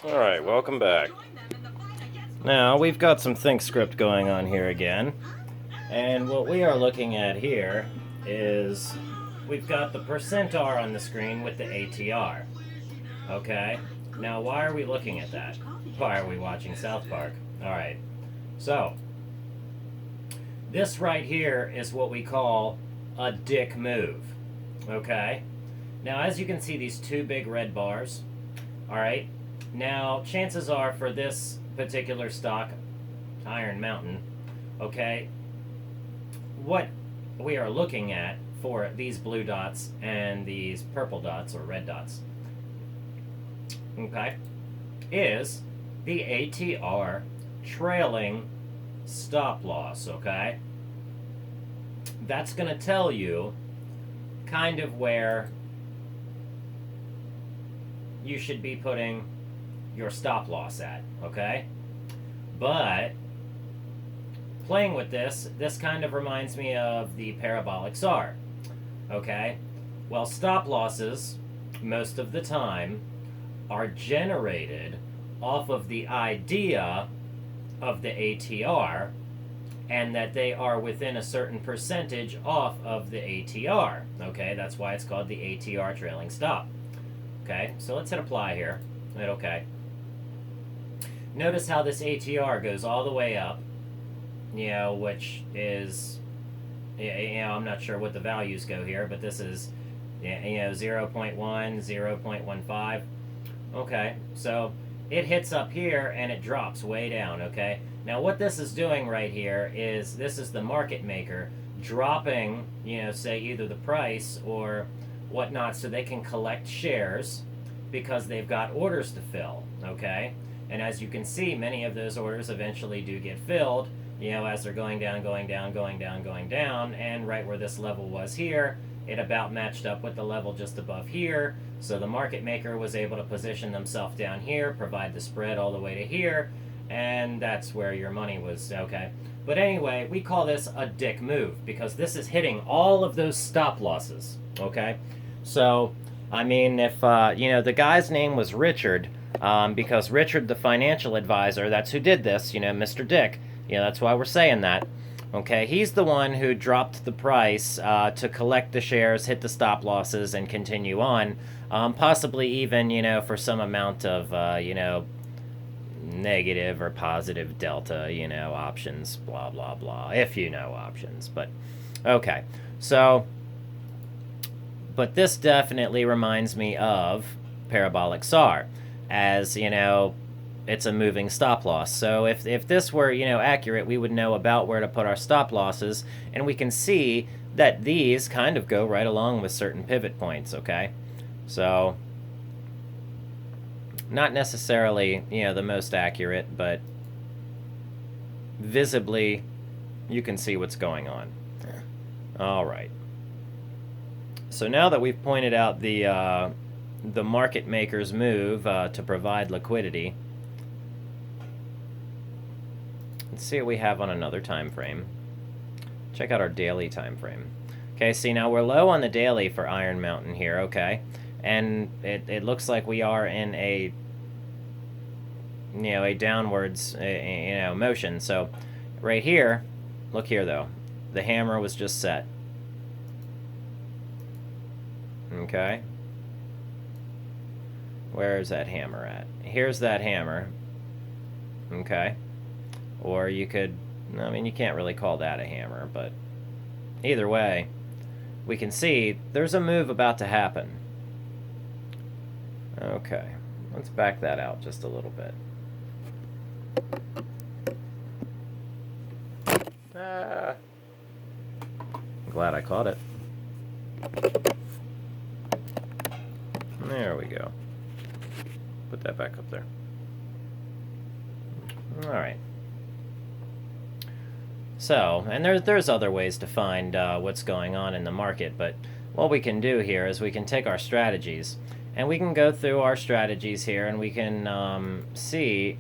Alright, welcome back. Now, we've got some ThinkScript going on here again. And what we are looking at here is we've got the percent R on the screen with the ATR. Okay? Now, why are we looking at that? Why are we watching South Park? Alright. So, this right here is what we call a dick move. Okay? Now, as you can see, these two big red bars. Alright? Now, chances are for this particular stock, Iron Mountain, okay, what we are looking at for these blue dots and these purple dots or red dots, okay, is the ATR trailing stop loss, okay? That's going to tell you kind of where you should be putting your stop loss at, okay? But playing with this kind of reminds me of the parabolic SAR, okay? Well, stop losses, most of the time, are generated off of the idea of the ATR and that they are within a certain percentage off of the ATR, okay? That's why it's called the ATR trailing stop, okay? So let's hit apply here, hit okay. Notice how this ATR goes all the way up, which is, I'm not sure what the values go here, but this is, 0.1, 0.15. Okay, so it hits up here and it drops way down, okay? Now what this is doing right here is, this is the market maker dropping, say either the price or whatnot so they can collect shares because they've got orders to fill, okay? And as you can see, many of those orders eventually do get filled, as they're going down, going down, going down, going down, and right where this level was here, it about matched up with the level just above here, so the market maker was able to position themselves down here, provide the spread all the way to here, and that's where your money was, okay? But anyway, we call this a dick move, because this is hitting all of those stop losses, okay? So, I mean, if, the guy's name was Richard, because Richard, the financial advisor, that's who did this, Mr. Dick. That's why we're saying that. Okay, he's the one who dropped the price to collect the shares, hit the stop losses, and continue on. Possibly even, for some amount of, negative or positive delta, options, blah, blah, blah, if you know options. But, okay, so, but this definitely reminds me of parabolic SAR, as, it's a moving stop loss. So if this were, accurate, we would know about where to put our stop losses, and we can see that these kind of go right along with certain pivot points, okay? So, not necessarily, the most accurate, but visibly, you can see what's going on. All right. So now that we've pointed out the market maker's move to provide liquidity, let's see what we have on another time frame. Check out our daily time frame. Okay, see, now we're low on the daily for Iron Mountain here, okay? And it looks like we are in a, a downwards, motion. So right here, look here though, the hammer was just set. Okay? Where's that hammer at? Here's that hammer. Okay? Or you could, you can't really call that a hammer, but either way, we can see there's a move about to happen. Okay, let's back that out just a little bit. I'm glad I caught it. There we go. Put that back up there. All right. So, and there's other ways to find what's going on in the market, but what we can do here is we can take our strategies, and we can go through our strategies here, and we can see,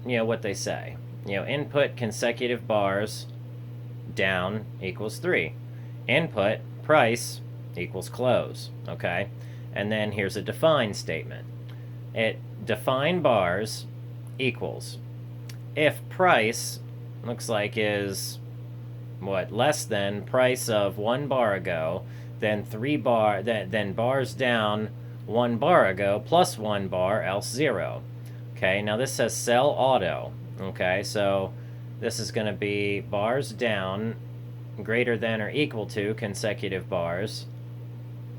what they say. Input consecutive bars down equals 3. Input price equals close, okay? And then here's a define statement. it define bars equals. If price looks like is what less than price of 1 bar ago, then then bars down 1 bar ago plus 1 bar, else 0. Okay, now this says sell auto. Okay, so this is going to be bars down greater than or equal to consecutive bars,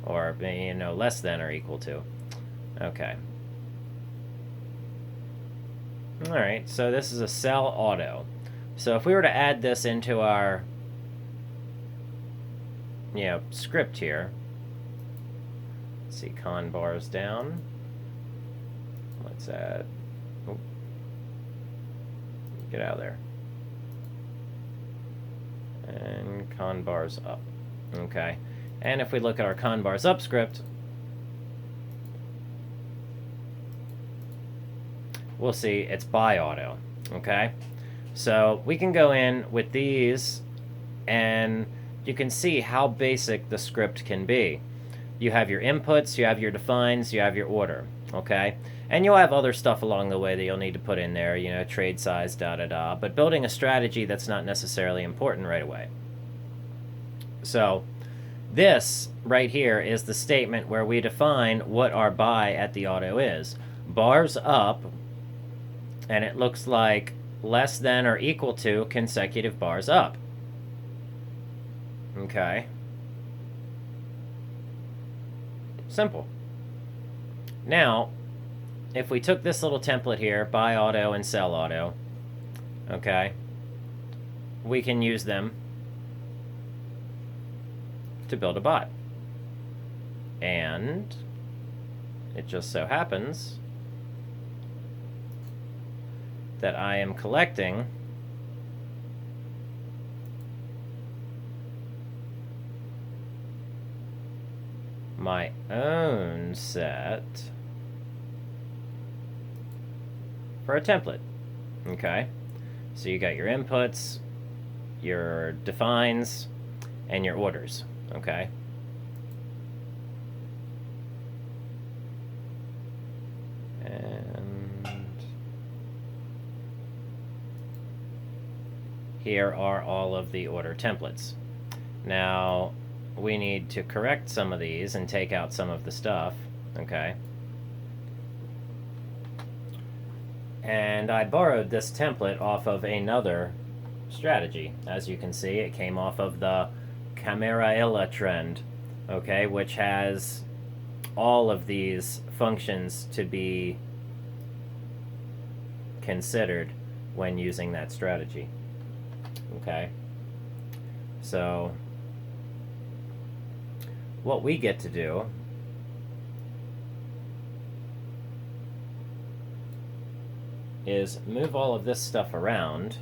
or less than or equal to. Okay. All right, so this is a sell auto. So if we were to add this into our script here, let's see, con bars down. Let's add, oh, get out of there. And con bars up. Okay. And if we look at our con bars up script, we'll see it's buy auto. Okay. So we can go in with these and you can see how basic the script can be. You have your inputs, you have your defines, you have your order. Okay. And you'll have other stuff along the way that you'll need to put in there, trade size, da-da-da. But building a strategy, that's not necessarily important right away. So this right here is the statement where we define what our buy at the auto is. Bars up, and it looks like less than or equal to consecutive bars up. Okay. Simple. Now, if we took this little template here, buy auto and sell auto, okay, we can use them to build a bot. And it just so happens that I am collecting my own set for a template. Okay, so you got your inputs, your defines, and your orders. Okay, and here are all of the order templates. Now we need to correct some of these and take out some of the stuff. Okay, and I borrowed this template off of another strategy. As you can see, it came off of the Camarilla trend, okay, which has all of these functions to be considered when using that strategy. Okay, so what we get to do is move all of this stuff around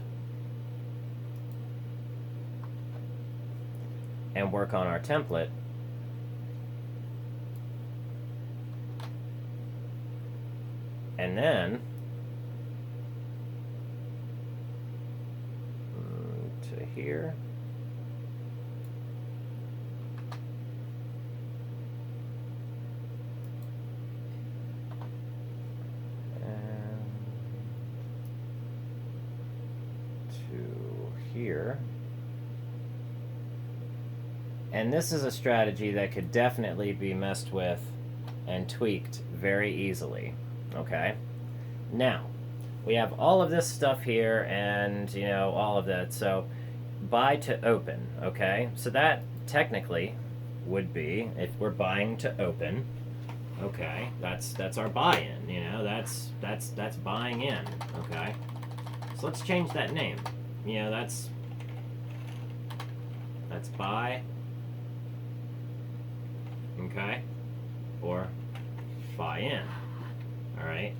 and work on our template. And then to here. And to here. And this is a strategy that could definitely be messed with and tweaked very easily. Okay? Now, we have all of this stuff here and, all of that. So, buy to open, okay? So that technically would be, if we're buying to open, okay, that's our buy-in, that's buying in, okay? So let's change that name. That's buy, okay, or buy in, all right?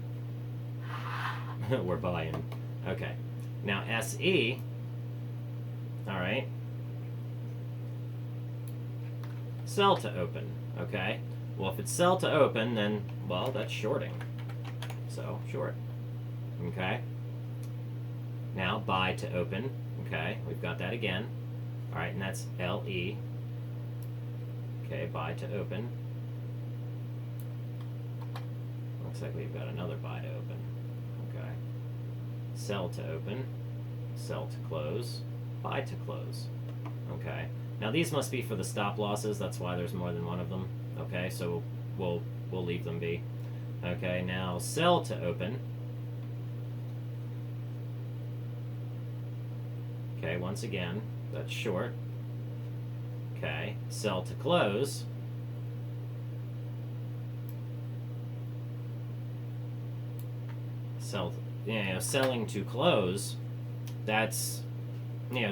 We're buying, okay. Now SE, all right, sell to open, okay? Well, if it's sell to open, then, well, that's shorting. So, short, okay? Now, buy to open, okay? We've got that again. All right, and that's LE. Okay, buy to open. Let's like we've got another buy to open. Okay. Sell to open, sell to close, buy to close. Okay. Now these must be for the stop losses. That's why there's more than one of them. Okay, so we'll leave them be. Okay, now sell to open. Okay, once again, that's short. Okay, sell to close. Selling to close, that's,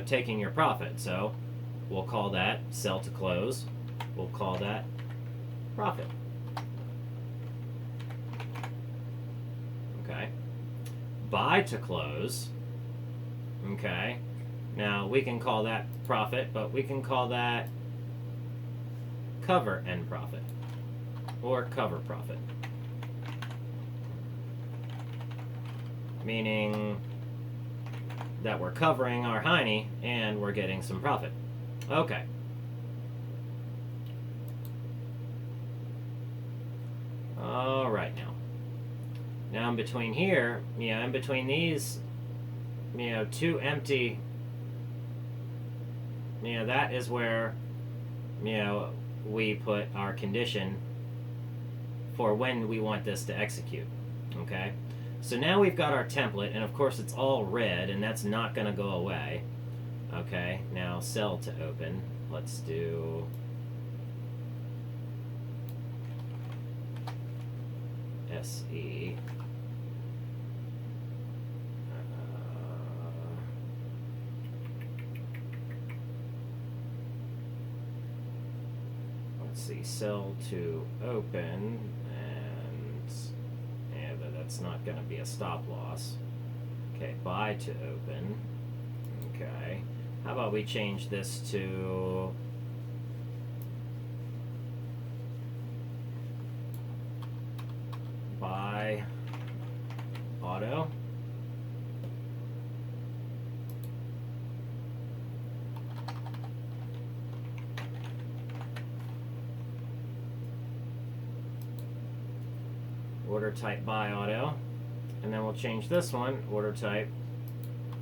taking your profit. So we'll call that sell to close. We'll call that profit. Okay. Buy to close. Okay. Now we can call that profit, but we can call that cover end profit or cover profit. Meaning that we're covering our hiney and we're getting some profit. Okay. All right now. Now in between here, in between these, two empty, that is where, we put our condition for when we want this to execute. Okay. So now we've got our template, and of course it's all red, and that's not going to go away. Okay, now sell to open. Let's do SE. Let's see, sell to open. That's not going to be a stop loss. Okay, buy to open. Okay, how about we change this to buy auto. Order type buy auto, and then we'll change this one, order type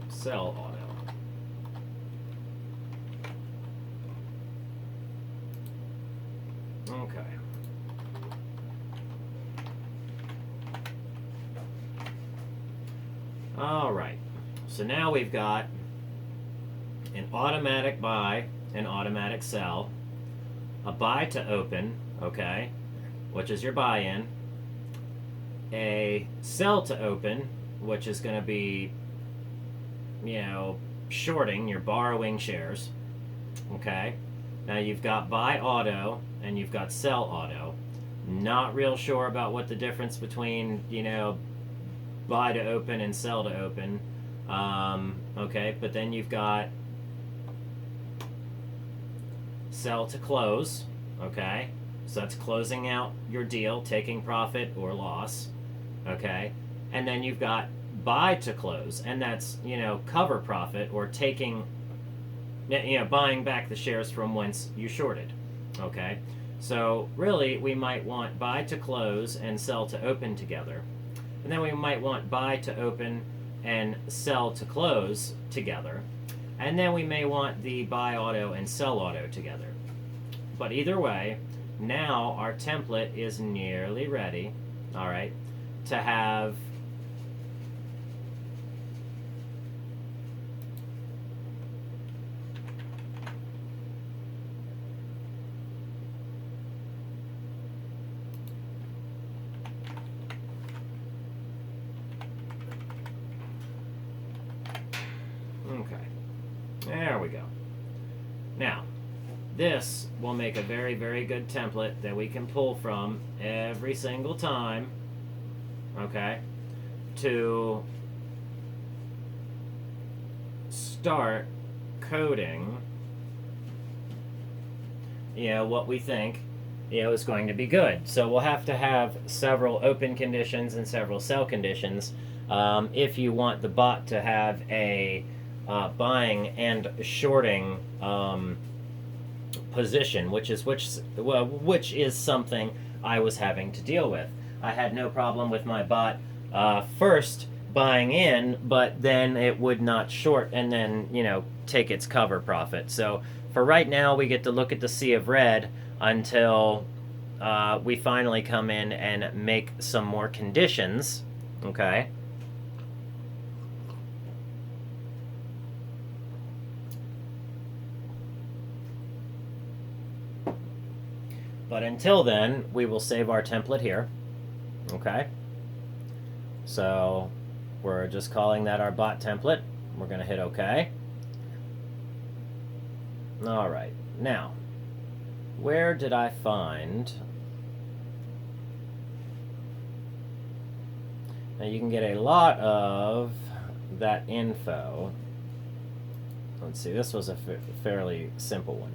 sell auto. Okay. All right, so now we've got an automatic buy, an automatic sell, a buy to open, okay, which is your buy-in, a sell to open, which is going to be, shorting, you're borrowing shares. Okay. Now you've got buy auto and you've got sell auto. Not real sure about what the difference between, buy to open and sell to open. Okay, but then you've got sell to close. Okay. So that's closing out your deal, taking profit or loss. Okay, and then you've got buy to close, and that's cover profit or taking, buying back the shares from whence you shorted. Okay, so really we might want buy to close and sell to open together, and then we might want buy to open and sell to close together, and then we may want the buy auto and sell auto together. But either way, now our template is nearly ready. All right. To have okay, there we go. Now this will make a very, very good template that we can pull from every single time. Okay, to start coding, what we think, is going to be good. So we'll have to have several open conditions and several sell conditions if you want the bot to have a buying and shorting position, which is something I was having to deal with. I had no problem with my bot first buying in, but then it would not short and then, take its cover profit. So for right now, we get to look at the sea of red until we finally come in and make some more conditions. Okay. But until then, we will save our template here. Okay. So we're just calling that our bot template. We're going to hit OK. All right. Now, where did I find... Now you can get a lot of that info. Let's see, this was a fairly simple one.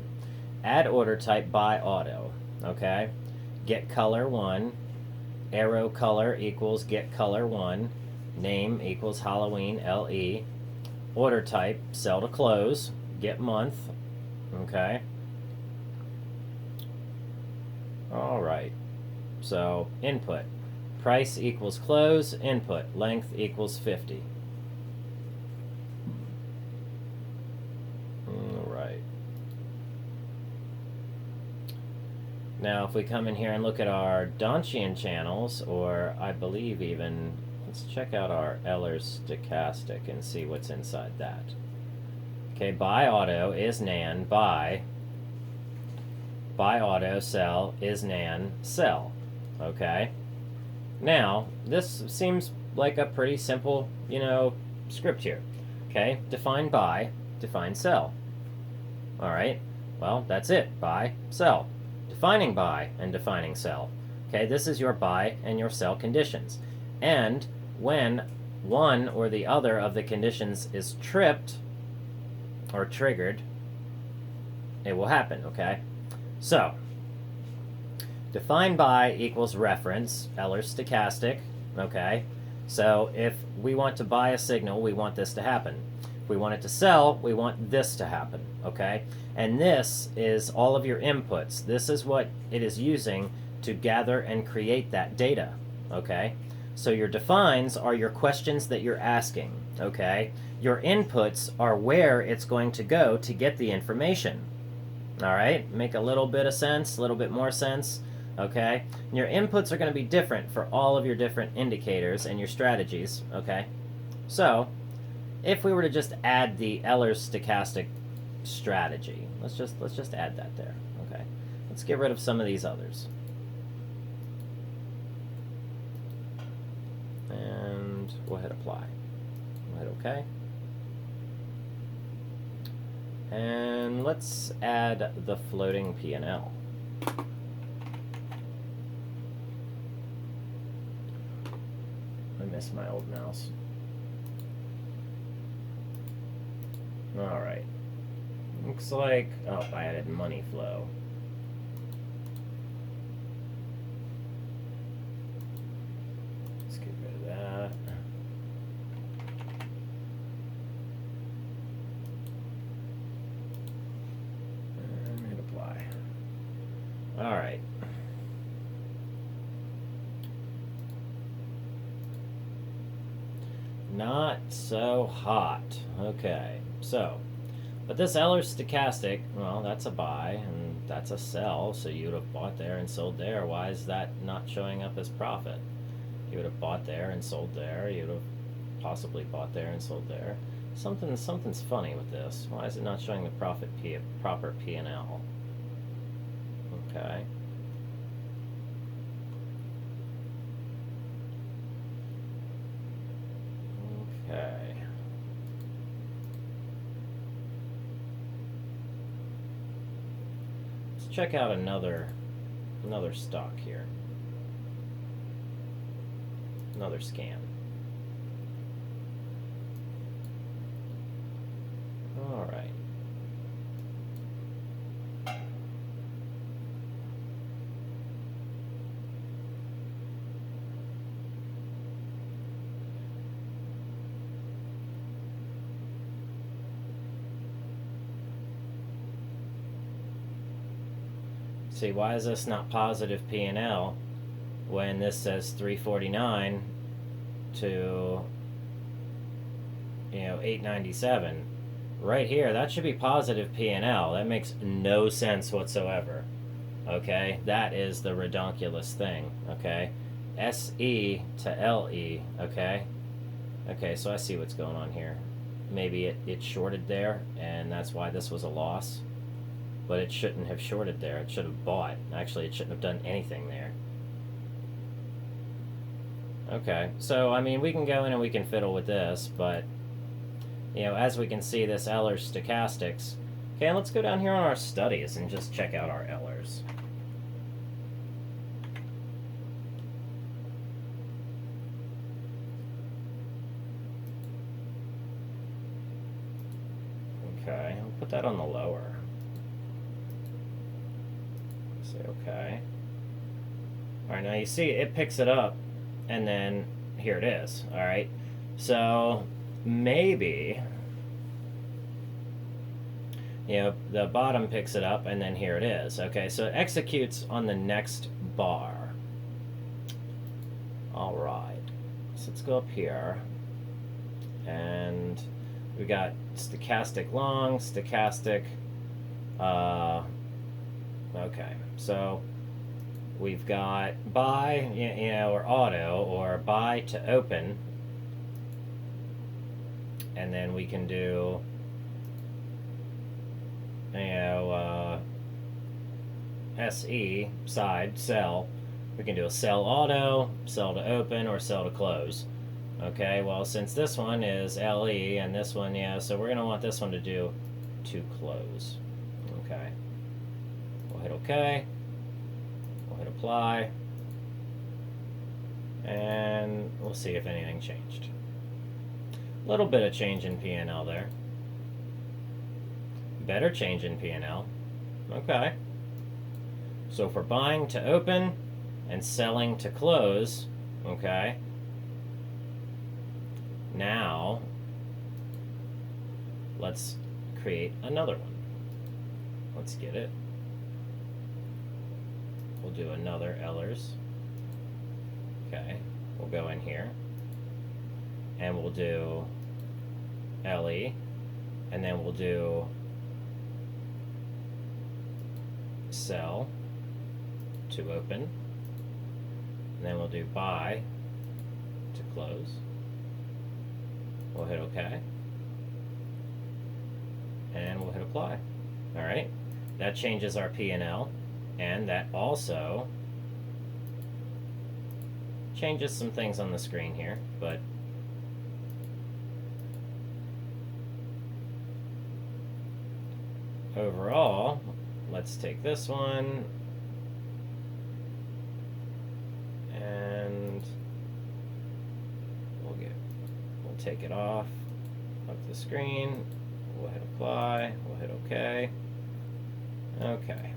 Add order type by auto. Okay. Get color 1. Arrow color equals get color 1. Name equals Halloween LE. Order type sell to close. Get month. Okay. All right. So input. Price equals close. Input. Length equals 50. All right. Now, if we come in here and look at our Donchian channels, or I believe even, let's check out our Ehlers stochastic and see what's inside that. Okay, buy auto is nan, buy auto, sell is nan, sell. Okay. Now, this seems like a pretty simple, script here. Okay, define buy, define sell. All right, well, that's it. Buy, sell. Defining buy and defining sell. Okay, this is your buy and your sell conditions. And when one or the other of the conditions is tripped or triggered, it will happen, okay? So, define by equals reference, Ehlers stochastic, okay? So if we want to buy a signal, we want this to happen. If we want it to sell, we want this to happen, okay? And this is all of your inputs. This is what it is using to gather and create that data, okay? So your defines are your questions that you're asking, okay? Your inputs are where it's going to go to get the information, all right? Make a little bit of sense, a little bit more sense, okay? And your inputs are going to be different for all of your different indicators and your strategies, okay? So if we were to just add the Ehlers stochastic strategy, let's just add that there, okay? Let's get rid of some of these others. And we'll hit apply. We'll hit OK. And let's add the floating P&L. I miss my old mouse. All right. Looks like, oh, I added money flow. Let's get rid of that. And hit apply. All right. Not so hot. Okay, so, but this Ehlers stochastic, well, that's a buy and that's a sell, so you would have bought there and sold there. Why is that not showing up as profit? You would have bought there and sold there. You would have possibly bought there and sold there. Something's funny with this. Why is it not showing the proper P&L? Okay. Okay. Let's check out another stock here. Another scan. All right. See, why is this not positive P&L? when this says 349 to 897, right here, that should be positive P&L. That makes no sense whatsoever. Okay, that is the redonkulous thing. Okay, SE to LE. Okay, so I see what's going on here. Maybe it shorted there, and that's why this was a loss. But it shouldn't have shorted there. It should have bought. Actually, it shouldn't have done anything there. Okay, so I mean, we can go in and we can fiddle with this, but as we can see, this Ehlers stochastics. Okay, let's go down here on our studies and just check out our Ehlers. Okay, I'll put that on the lower. Say okay. Alright, now you see it picks it up, and then here it is. Alright, so maybe the bottom picks it up, and then here it is. Okay, so it executes on the next bar. Alright, so let's go up here, and we got stochastic long, stochastic, okay, so we've got buy, or auto, or buy to open, and then we can do, SE, side, sell. We can do a sell auto, sell to open, or sell to close. Okay, well, since this one is LE and this one, so we're going to want this one to do to close. Okay. We'll hit OK. We'll hit apply. And we'll see if anything changed. A little bit of change in P&L there. Better change in P&L. Okay. So for buying to open and selling to close, okay, now let's create another one. Let's get it. We'll do another Ehlers. Okay, we'll go in here and we'll do LE, and then we'll do sell to open, and then we'll do buy to close. We'll hit OK, and we'll hit apply. All right, that changes our P&L, and that also changes some things on the screen here, but overall, let's take this one and we'll take it off the screen. We'll hit apply. We'll hit OK. Okay.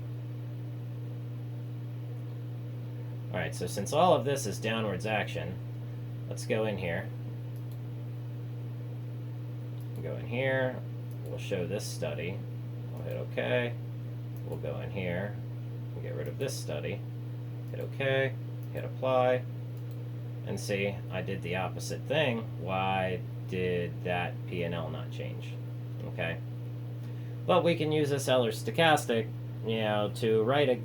All right. So since all of this is downwards action, let's go in here. Go in here. We'll show this study. We'll hit OK. We'll go in here. We'll get rid of this study. Hit OK. Hit apply. And see, I did the opposite thing. Why did that P&L not change? Okay. But we can use this Ehlers stochastic, to write a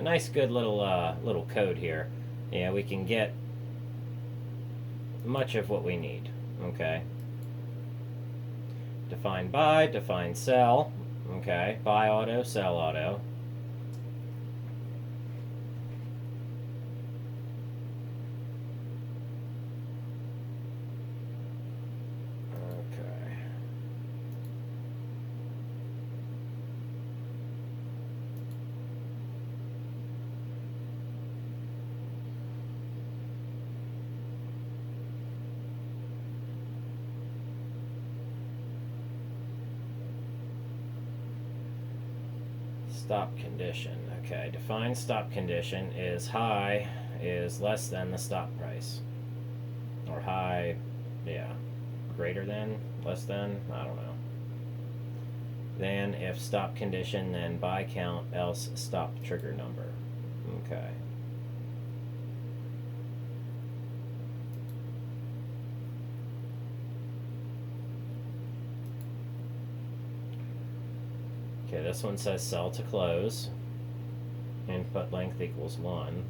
nice good little code here. We can get much of what we need. Okay. Define buy, define sell. Okay. Buy auto, sell auto. Stop condition. Okay, define stop condition is high is less than the stop price. Or high, greater than, less than, I don't know. Then if stop condition, then buy count, else stop trigger number. Okay. Okay, this one says sell to close. Input length equals 1.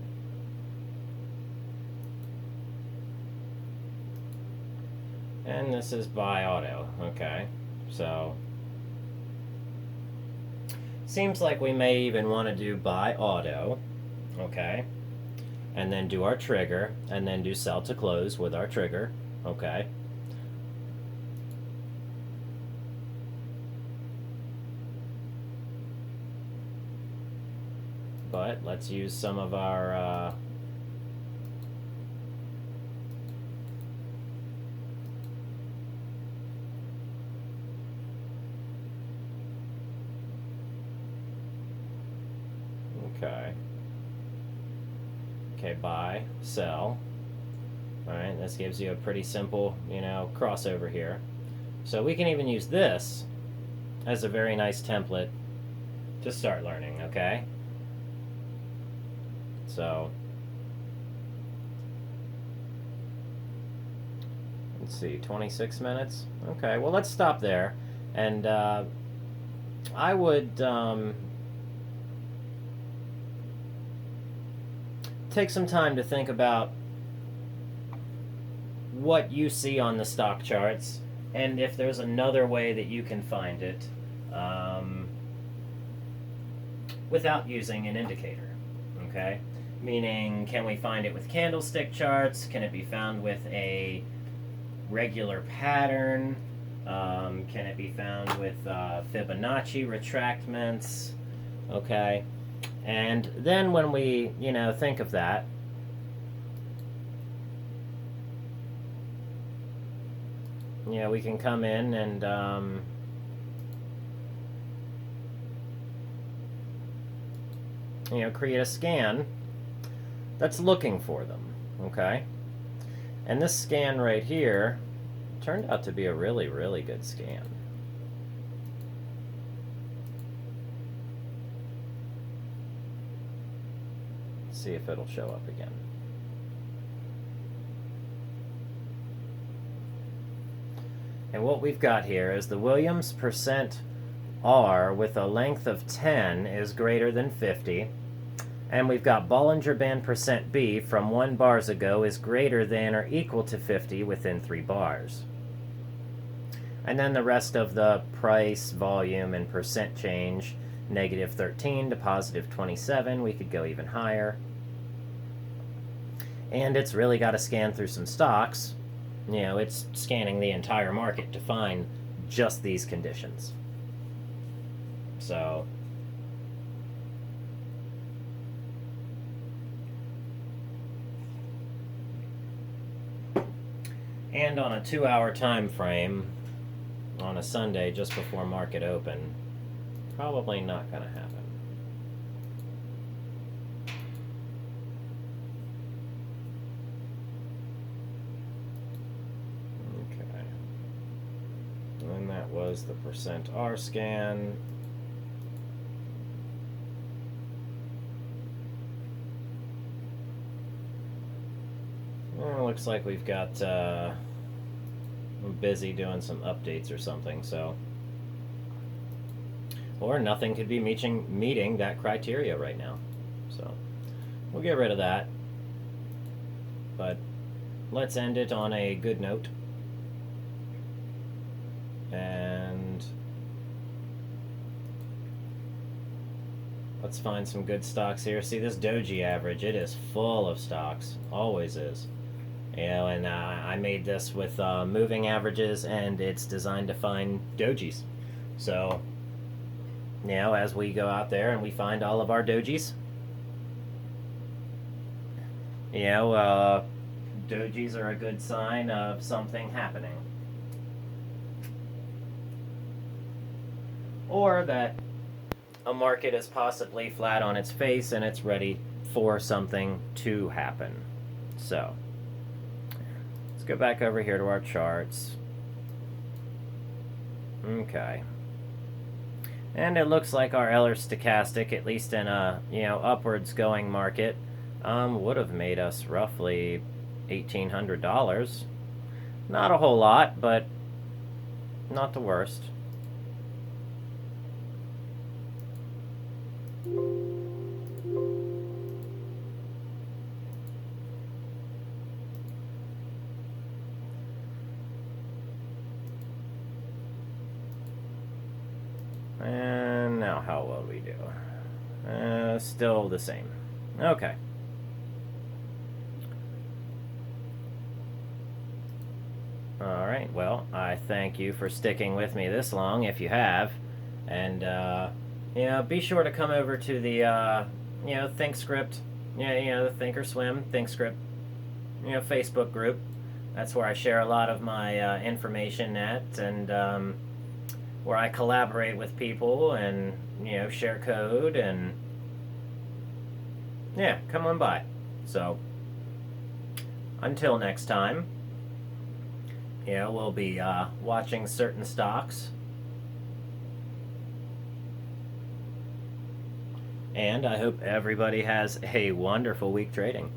And this is buy auto. Okay, so seems like we may even want to do buy auto. Okay, and then do our trigger, and then do sell to close with our trigger. Okay. But let's use some of our okay, buy, sell. All right, this gives you a pretty simple, crossover here. So we can even use this as a very nice template to start learning, okay? So let's see, 26 minutes. Okay, well, let's stop there. And I would take some time to think about what you see on the stock charts, and if there's another way that you can find it without using an indicator, okay? Meaning, can we find it with candlestick charts? Can it be found with a regular pattern? Can it be found with Fibonacci retractments? Okay, and then when we, think of that, we can come in and create a scan that's looking for them, okay? And this scan right here turned out to be a really, really good scan. Let's see if it'll show up again. And what we've got here is the Williams percent R with a length of 10 is greater than 50. And we've got Bollinger Band percent B from 1 bars ago is greater than or equal to 50 within 3 bars. And then the rest of the price, volume, and percent change, negative 13 to positive 27. We could go even higher. And it's really got to scan through some stocks. It's scanning the entire market to find just these conditions. So and on a 2-hour time frame on a Sunday just before market open, probably not going to happen. Okay. And that was the percent R scan. Well, looks like we've got I'm busy doing some updates or something, so, or nothing could be meeting that criteria right now, so we'll get rid of that. But let's end it on a good note, and let's find some good stocks here. See this Doji average, it is full of stocks, always is. And I made this with moving averages, and it's designed to find dojis. So, as we go out there and we find all of our dojis, dojis are a good sign of something happening. Or that a market is possibly flat on its face and it's ready for something to happen. So, let's go back over here to our charts. Okay. And it looks like our Eller stochastic, at least in a upwards going market, would have made us roughly $1,800. Not a whole lot, but not the worst. And now how will we do? Still the same. Okay. Alright, well, I thank you for sticking with me this long, if you have. And, be sure to come over to the, ThinkScript, the Thinkorswim ThinkScript, Facebook group. That's where I share a lot of my information at, and where I collaborate with people and, share code, and, yeah, come on by. So, until next time, we'll be watching certain stocks. And I hope everybody has a wonderful week trading.